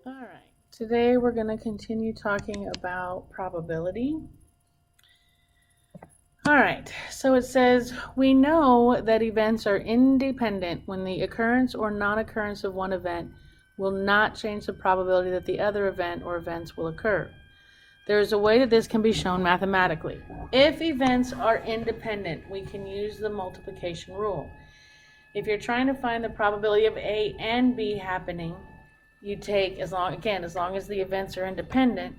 All right, today we're going to continue talking about probability. All right, so it says, we know that events are independent when the occurrence or non-occurrence of one event will not change the probability that the other event or events will occur. There is a way that this can be shown mathematically. If events are independent, we can use the multiplication rule. If you're trying to find the probability of A and B happening, you take, as long as the events are independent,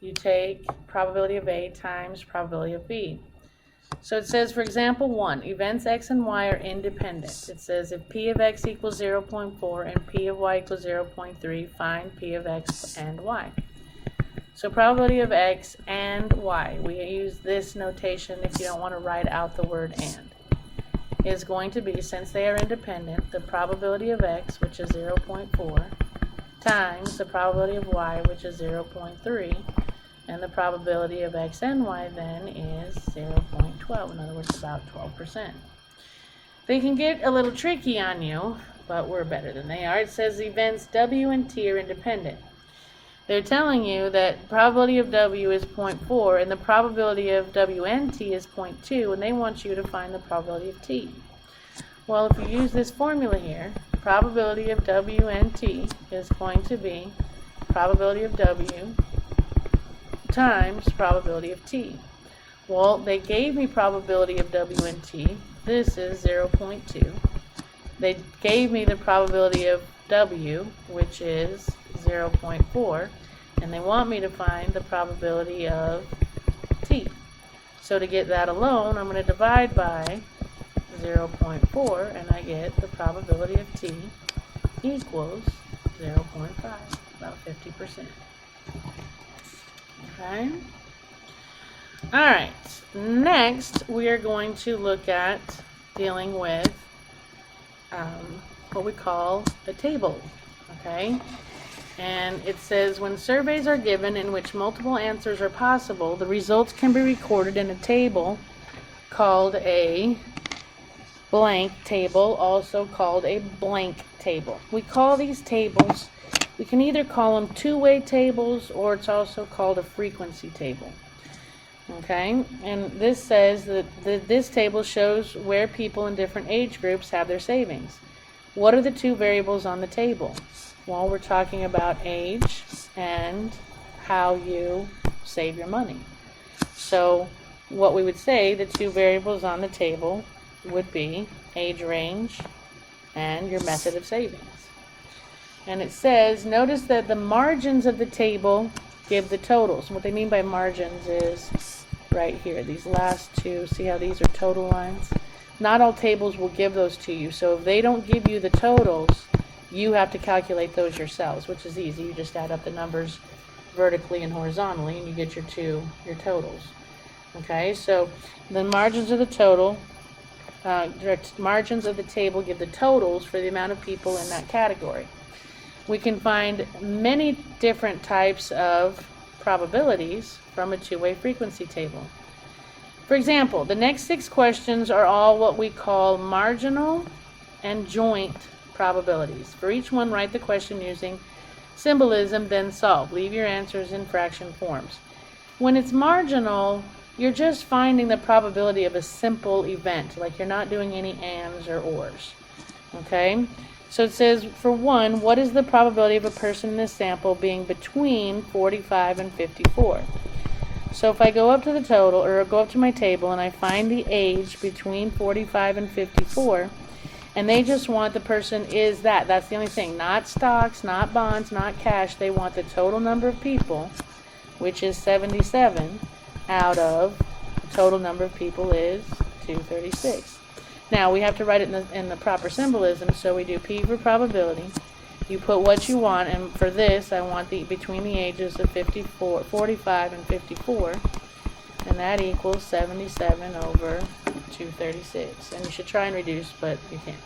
you take probability of A times probability of B. So it says, for example, 1, events x and y are independent. It says if P of x equals 0.4 and P of y equals 0.3, find P of x and y. So probability of x and y, we use this notation if you don't want to write out the word and, is going to be, since they are independent, the probability of x, which is 0.4, times the probability of y, which is 0.3, and the probability of x and y then is 0.12, in other words, about 12%. They can get a little tricky on you, but we're better than they are. It says events w and t are independent. They're telling you that probability of w is 0.4 and the probability of w and t is 0.2, and they want you to find the probability of t. Well, if you use this formula here, probability of w and t is going to be probability of w times probability of t. Well, they gave me probability of w and t. This is 0.2. They gave me the probability of w, which is 0.4, and they want me to find the probability of t. So to get that alone, I'm going to divide by 0.4, and I get the probability of t equals 0.5, about 50%. Okay? Alright, next we are going to look at dealing with what we call a table. Okay? And it says, when surveys are given in which multiple answers are possible, the results can be recorded in a table called a blank table, also called a blank table. We call these tables, we can either call them two-way tables, or it's also called a frequency table. Okay, and this says that this table shows where people in different age groups have their savings. What are the two variables on the table? Well, we're talking about age and how you save your money. So what we would say, the two variables on the table would be age range and your method of savings. And it says, notice that the margins of the table give the totals. What they mean by margins is right here, these last two, see how these are total lines? Not all tables will give those to you, so if they don't give you the totals, you have to calculate those yourselves, which is easy. You just add up the numbers vertically and horizontally, and you get your totals. Okay, so the margins of the total, margins of the table give the totals for the amount of people in that category. We can find many different types of probabilities from a two-way frequency table. For example, the next 6 questions are all what we call marginal and joint probabilities. For each one, write the question using symbolism, then solve. Leave your answers in fraction forms. When it's marginal, you're just finding the probability of a simple event, like you're not doing any ands or ors. Okay? So it says, for 1, what is the probability of a person in this sample being between 45 and 54? So if I go up to the total, or go up to my table, and I find the age between 45 and 54, and they just want the person is that's the only thing, not stocks, not bonds, not cash. They want the total number of people, which is 77, out of the total number of people is 236. Now we have to write it in the proper symbolism, so we do P for probability. You put what you want, and for this I want between the ages of 45 and 54, and that equals 77 over 236. And you should try and reduce, but you can't.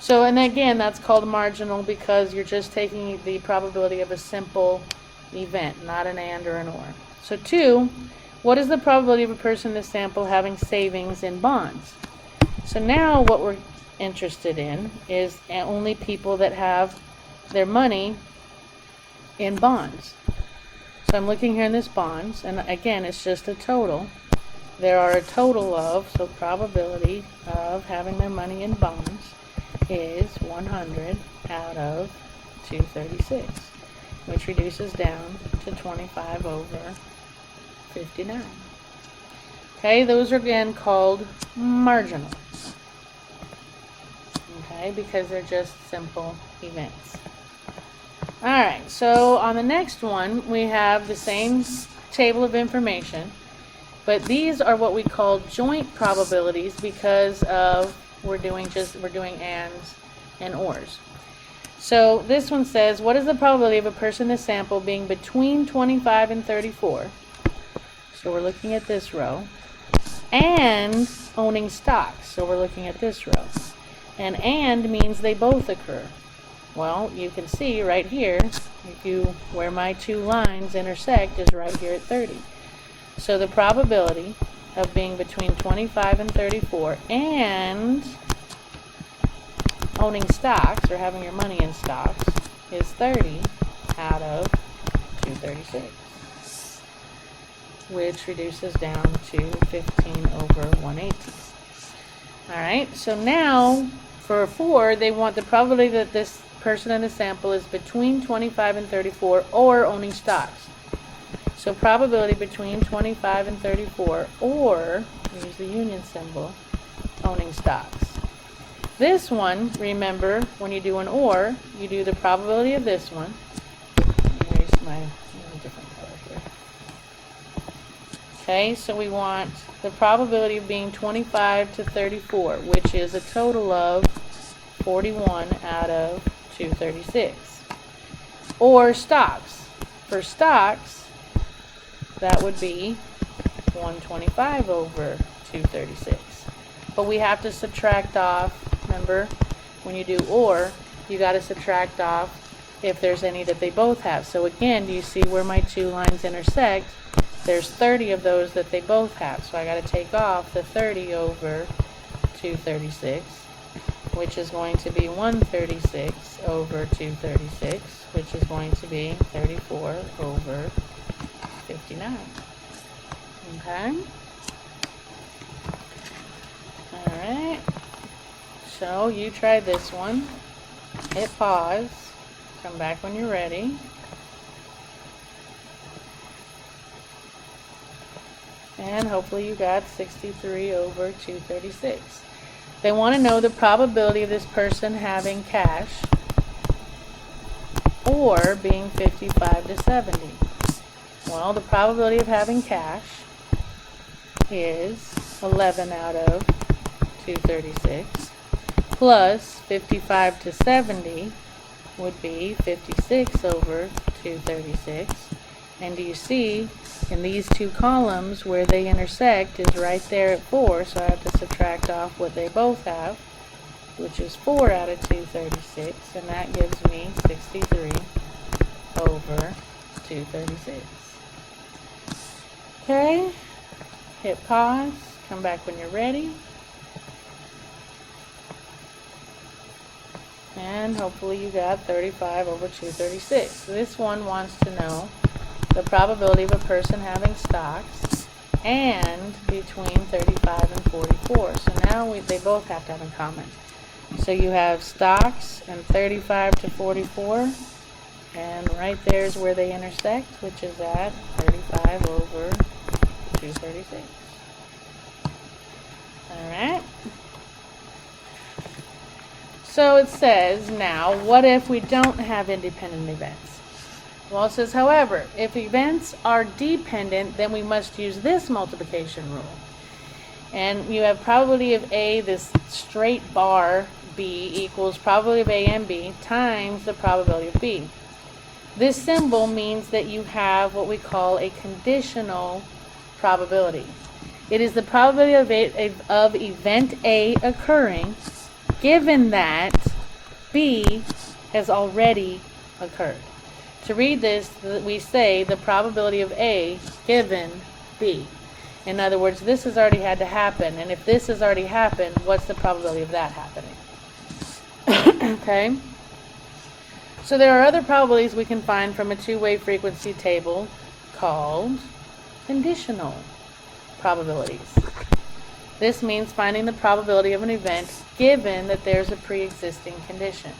So, and again, that's called marginal because you're just taking the probability of a simple event, not an and or an or. So 2, what is the probability of a person in this sample having savings in bonds? So now what we're interested in is only people that have their money in bonds. So I'm looking here in this bonds, and again, it's just a total. There are a total of, so probability of having their money in bonds is 100 out of 236, which reduces down to 25 over 59. Okay, those are again called marginal. Okay, because they're just simple events. Alright, so on the next one, we have the same table of information, but these are what we call joint probabilities because of we're doing ands and ors. So this one says, what is the probability of a person in the sample being between 25 and 34? So we're looking at this row. And owning stocks. So we're looking at this row. And means they both occur. Well, you can see right here, where my two lines intersect is right here at 30. So the probability of being between 25 and 34 and owning stocks or having your money in stocks is 30 out of 236, which reduces down to 15 over 118. Alright, so now for 4, they want the probability that this person in the sample is between 25 and 34 or owning stocks. So probability between 25 and 34 or, use the union symbol, owning stocks. This one, remember, when you do an or, you do the probability of this one. Erase my different color here. Okay, so we want the probability of being 25 to 34, which is a total of 41 out of 236. Or stocks. For stocks, that would be 125 over 236. But we have to subtract off, remember, when you do or, you got to subtract off if there's any that they both have. So again, do you see where my two lines intersect? There's 30 of those that they both have. So I got to take off the 30 over 236, which is going to be 136 over 236, which is going to be 34 over 59. Okay? Alright. So you try this one. Hit pause. Come back when you're ready. And hopefully you got 63 over 236. They want to know the probability of this person having cash or being 55 to 70. Well, the probability of having cash is 11 out of 236 plus 55 to 70 would be 56 over 236. And do you see in these two columns where they intersect is right there at 4, so I have to subtract off what they both have, which is 4 out of 236, and that gives me 63 over 236. Okay, hit pause, come back when you're ready, and hopefully you got 35 over 236. This one wants to know the probability of a person having stocks and between 35 and 44. So now they both have to have in common. So you have stocks and 35 to 44, and right there is where they intersect, which is at 35 over 236. Alright. So it says now, what if we don't have independent events? Well, it says, however, if events are dependent, then we must use this multiplication rule. And you have probability of A, this straight bar B, equals probability of A and B times the probability of B. This symbol means that you have what we call a conditional probability. It is the probability of event A occurring given that B has already occurred. To read this, we say the probability of A given B. In other words, this has already had to happen, and if this has already happened, what's the probability of that happening? Okay? So there are other probabilities we can find from a two-way frequency table called conditional probabilities. This means finding the probability of an event given that there's a pre-existing condition.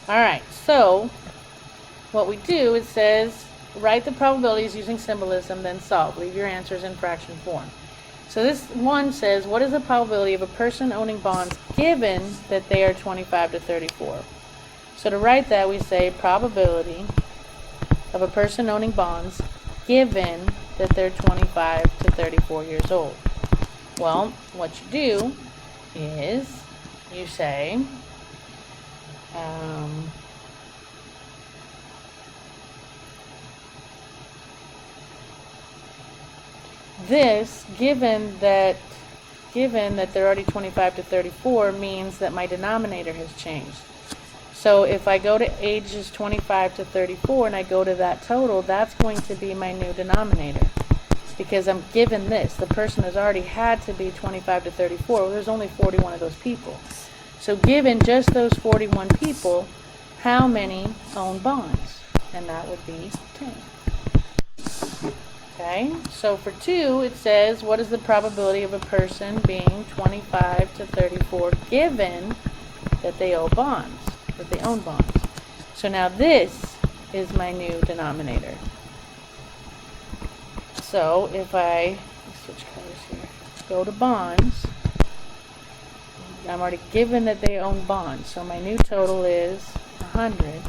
Alright, so what we do, it says write the probabilities using symbolism, then solve. Leave your answers in fraction form. So this one says, what is the probability of a person owning bonds given that they are 25 to 34? So to write that, we say probability of a person owning bonds given that they're 25 to 34 years old. Well, what you do is you say, this, given that they're already 25 to 34, means that my denominator has changed. So if I go to ages 25 to 34 and I go to that total, that's going to be my new denominator. Because I'm given this. The person has already had to be 25 to 34. Well, there's only 41 of those people. So given just those 41 people, how many own bonds? And that would be 10. Okay, so for 2, it says, what is the probability of a person being 25 to 34 given that they owe bonds, that they own bonds? So now this is my new denominator. So if I switch colors here, go to bonds, I'm already given that they own bonds. So my new total is 100.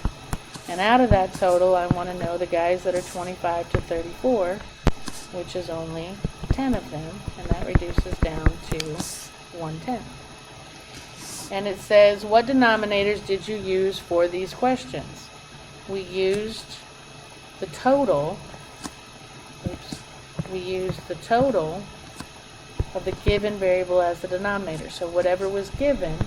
And out of that total, I want to know the guys that are 25 to 34, which is only 10 of them, and that reduces down to 110. And it says, what denominators did you use for these questions? We used the total, of the given variable as the denominator. So whatever was given,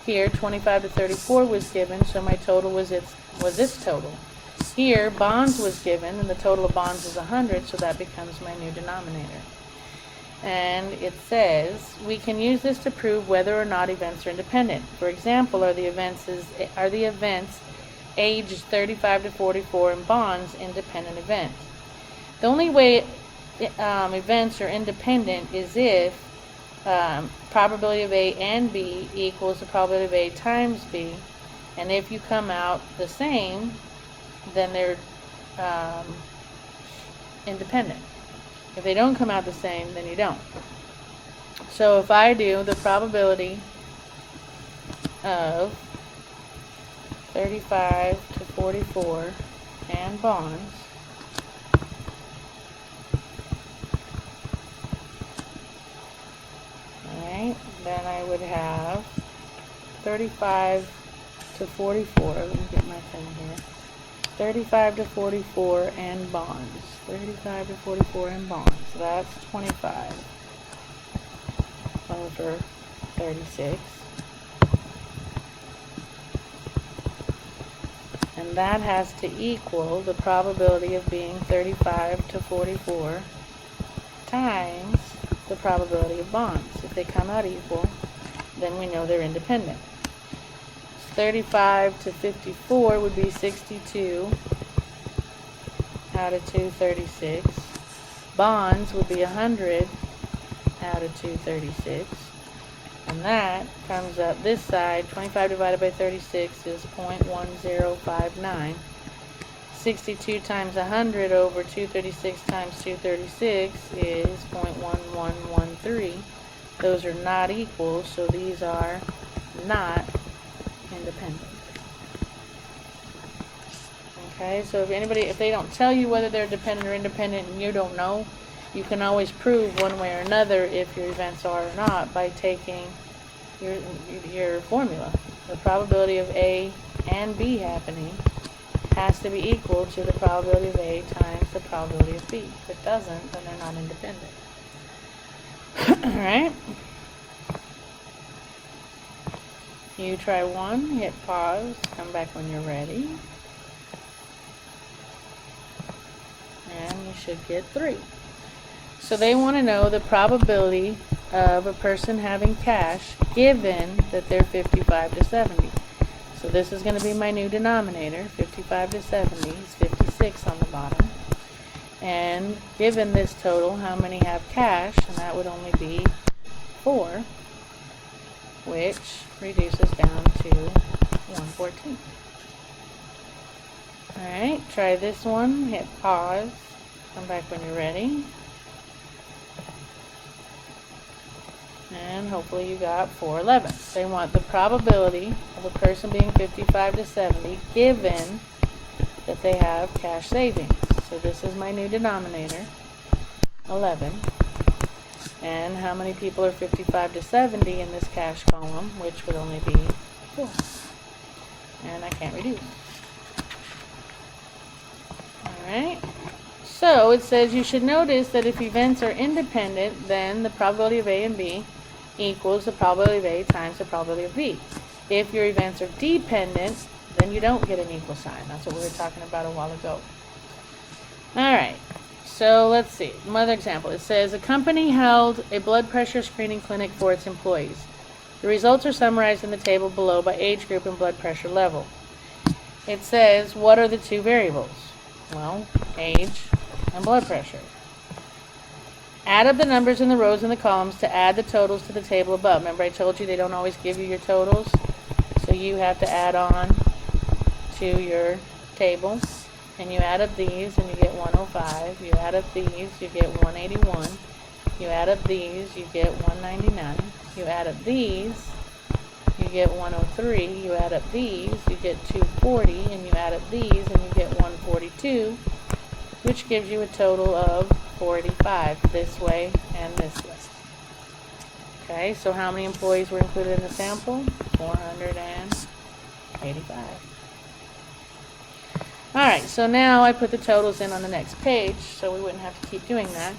here 25 to 34 was given, so my total was this total. Here, bonds was given, and the total of bonds is 100, so that becomes my new denominator. And it says, we can use this to prove whether or not events are independent. For example, are the events aged 35 to 44 in bonds independent events? The only way events are independent is if probability of A and B equals the probability of A times B, and if you come out the same, then they're independent. If they don't come out the same, then you don't. So if I do the probability of 35 to 44 and bonds, alright, then I would have 35 to 44. Let me get my thing here. 35 to 44 and bonds. 35 to 44 and bonds. So that's 25 over 36. And that has to equal the probability of being 35 to 44 times the probability of bonds. If they come out equal, then we know they're independent. 35 to 54 would be 62 out of 236. Bonds would be 100 out of 236. And that comes up this side. 25 divided by 36 is 0.1059. 62 times 100 over 236 times 236 is 0.1113. Those are not equal, so these are not independent. Okay, so if they don't tell you whether they're dependent or independent and you don't know, you can always prove one way or another if your events are or not by taking your formula. The probability of A and B happening has to be equal to the probability of A times the probability of B. If it doesn't, then they're not independent. Alright? You try one, hit pause, come back when you're ready. And you should get 3. So they want to know the probability of a person having cash given that they're 55 to 70. So this is going to be my new denominator. 55 to 70 is 56 on the bottom. And given this total, how many have cash? And that would only be 4, which reduces down to 114. Alright, try this one. Hit pause. Come back when you're ready. And hopefully you got 411. They want the probability of a person being 55 to 70 given that they have cash savings. So this is my new denominator, 11. And how many people are 55 to 70 in this cash column, which would only be 4. And I can't reduce. Alright. So it says you should notice that if events are independent, then the probability of A and B equals the probability of A times the probability of B. If your events are dependent, then you don't get an equal sign. That's what we were talking about a while ago. Alright, so let's see. Another example. It says a company held a blood pressure screening clinic for its employees. The results are summarized in the table below by age group and blood pressure level. It says, what are the two variables? Well, age and blood pressure. Add up the numbers in the rows and the columns to add the totals to the table above. Remember I told you they don't always give you your totals? So you have to add on to your table. And you add up these and you get 105. You add up these, you get 181. You add up these, you get 199. You add up these, you get 103. You add up these, you get 240. And you add up these and you get 142, which gives you a total of 485 this way and this way. Okay, so how many employees were included in the sample? 485. Alright, so now I put the totals in on the next page, so we wouldn't have to keep doing that.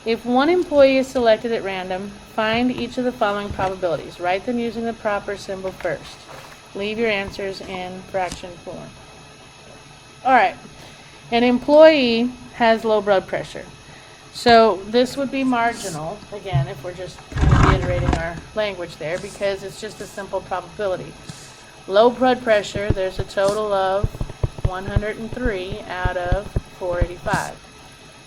If one employee is selected at random, find each of the following probabilities. Write them using the proper symbol first. Leave your answers in fraction form. Alright, an employee has low blood pressure. So this would be marginal, again, if we're just kind of reiterating our language there, because it's just a simple probability. Low blood pressure, there's a total of 103 out of 485.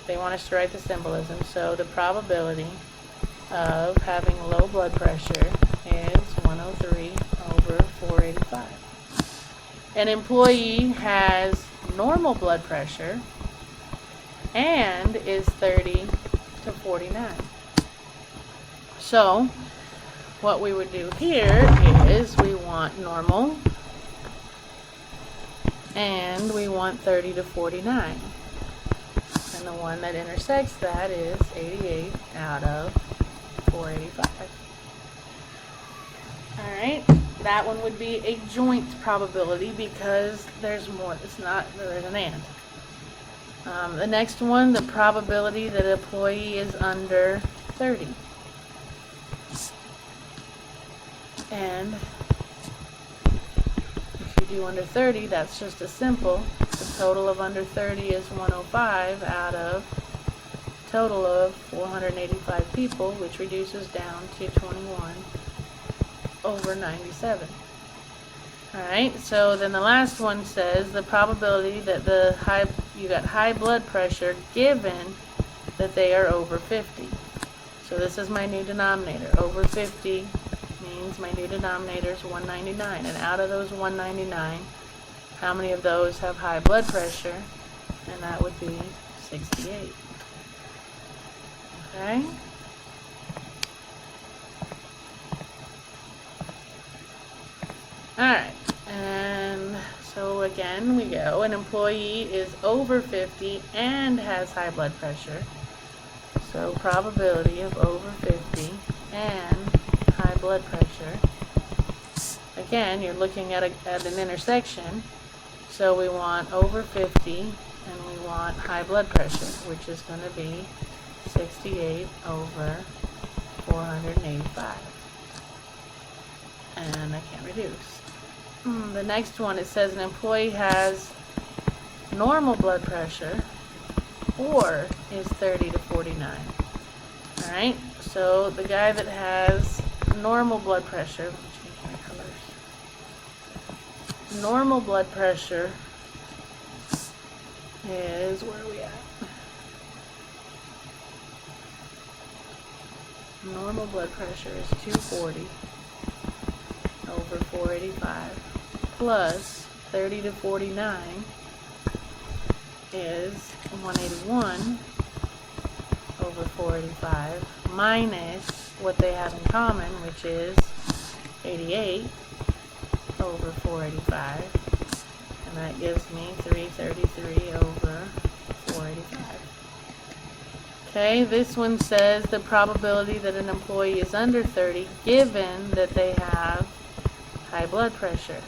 They want us to write the symbolism, so the probability of having low blood pressure is 103 over 485. An employee has normal blood pressure and is 30 to 49. So what we would do here is we want normal and we want 30 to 49. And the one that intersects that is 88 out of 485. Alright, that one would be a joint probability because there's more, there's an and. The next one, the probability that an employee is under 30. And if you do under 30, that's just a simple. The total of under 30 is 105 out of total of 485 people, which reduces down to 21 over 97. Alright, so then the last one says the probability that you got high blood pressure given that they are over 50. So this is my new denominator. Over 50 means my new denominator is 199. And out of those 199, how many of those have high blood pressure? And that would be 68. Okay? Alright, and so again we go. An employee is over 50 and has high blood pressure. So probability of over 50 and high blood pressure. Again, you're looking at an intersection. So we want over 50 and we want high blood pressure, which is going to be 68 over 485. And I can't reduce. The next one, it says an employee has normal blood pressure or is 30 to 49. Alright, So the guy that has normal blood pressure, let me change my colors. Normal blood pressure is, where are we at? Normal blood pressure is 240 over 485 plus 30 to 49 is 181 over 485 minus what they have in common, which is 88 over 485, and that gives me 333 over 485. Okay, this one says the probability that an employee is under 30 given that they have high blood pressure.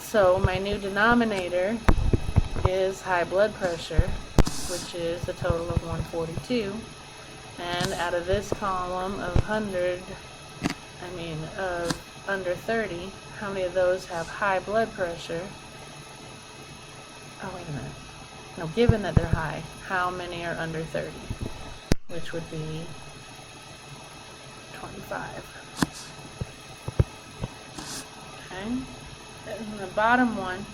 So my new denominator is high blood pressure, which is a total of 142. And out of this column of under 30, how many of those have high blood pressure? Oh, wait a minute. No, given that they're high, how many are under 30? Which would be 25. Okay. And the bottom one,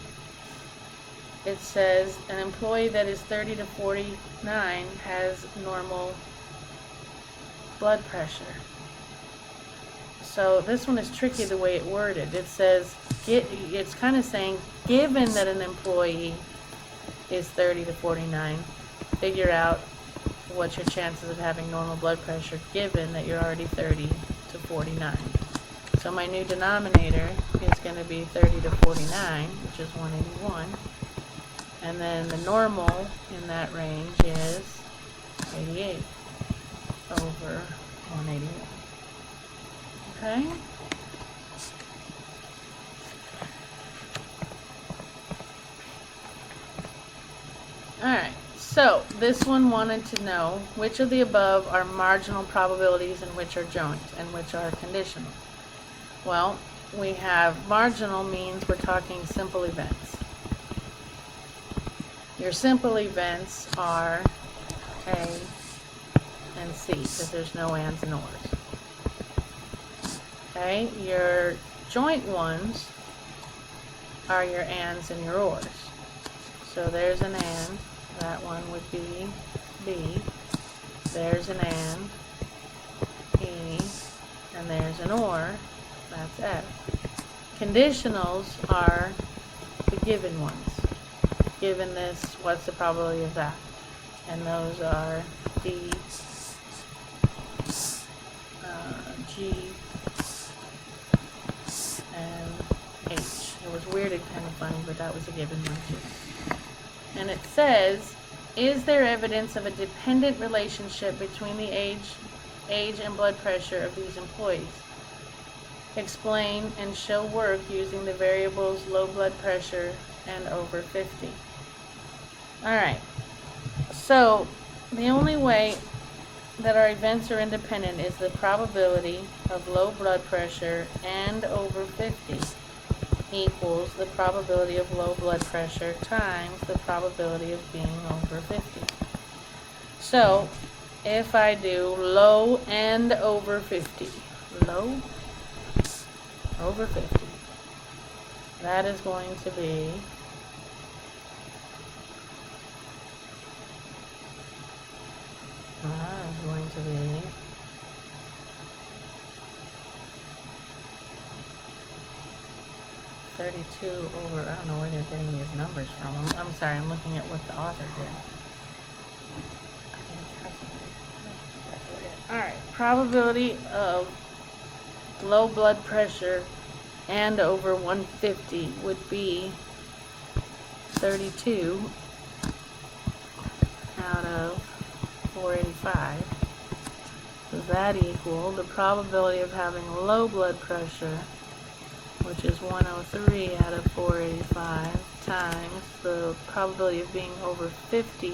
it says an employee that is 30 to 49 has normal blood pressure. So this one is tricky the way it worded. It says, it's kind of saying, given that an employee is 30 to 49, figure out what's your chances of having normal blood pressure given that you're already 30 to 49. So my new denominator is going to be 30 to 49, which is 181. And then the normal in that range is 88 over 181. Okay? Alright, so this one wanted to know which of the above are marginal probabilities and which are joint and which are conditional. Well, we have marginal means we're talking simple events. Your simple events are A and C, because there's no ands and ors. Okay, your joint ones are your ands and your ors. So there's an and, that one would be B. There's an and, E, and there's an or, that's F. Conditionals are the given ones. Given this, what's the probability of that? And those are D, G, and H. It was weirded kind of funny, but that was a given one too. And it says, is there evidence of a dependent relationship between the age and blood pressure of these employees? Explain and show work using the variables low blood pressure and over 50. Alright, so the only way that our events are independent is the probability of low blood pressure and over 50 equals the probability of low blood pressure times the probability of being over 50. So if I do low and over 50, low over 50, that is going to be going to be 32 over, I don't know where they're getting these numbers from. I'm sorry, I'm looking at what the author did. Alright, probability of low blood pressure and over 150 would be 32 out of 485. Does that equal the probability of having low blood pressure, which is 103 out of 485, times the probability of being over 50,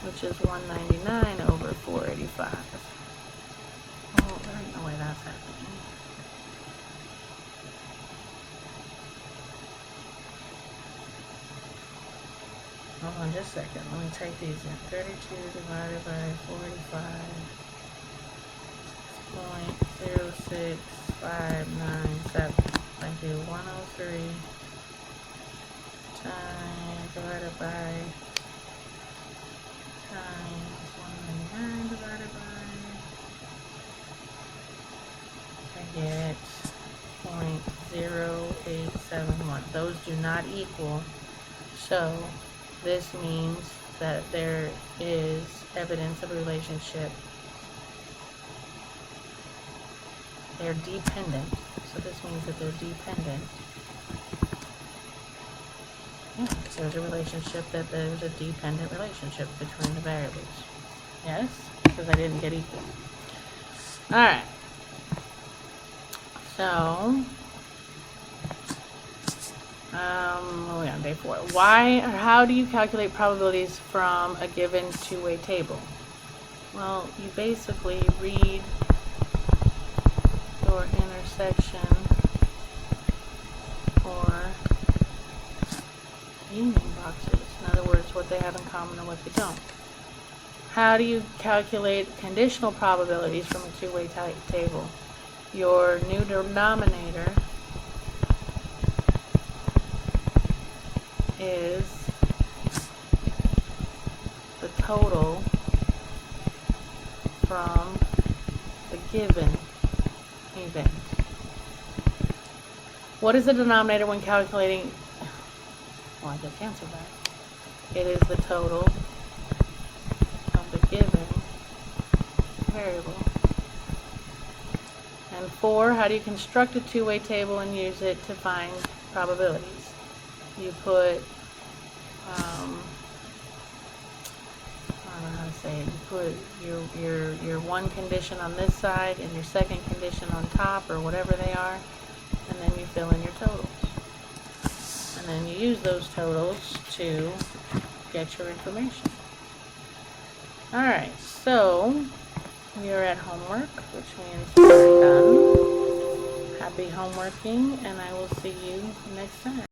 which is 199 over 485. Oh, there ain't no way that's happening. Hold on just a second. Let me take these in. 32 divided by 45 0.06597. I do 103 times divided by times 199 divided by, I get 0.0871. Those do not equal, so this means that there is evidence of a relationship. They're dependent, so this means that they're dependent. Yeah, so there's a relationship, that there's a dependent relationship between the variables. Yes, because I didn't get equal. Alright. So, we're on day 4. How do you calculate probabilities from a given two-way table? Well, you basically read your intersection or union boxes. In other words, what they have in common and what they don't. How do you calculate conditional probabilities from a two-way table? Your new denominator is the total from the given event. What is the denominator when calculating? Well, I just answered that. It is the total of the given variable. And 4, how do you construct a two-way table and use it to find probabilities? You put, I don't know how to say it, you put your one condition on this side and your second condition on top, or whatever they are, and then you fill in your totals. And then you use those totals to get your information. Alright, so we are at homework, which means we're done. Happy homeworking, and I will see you next time.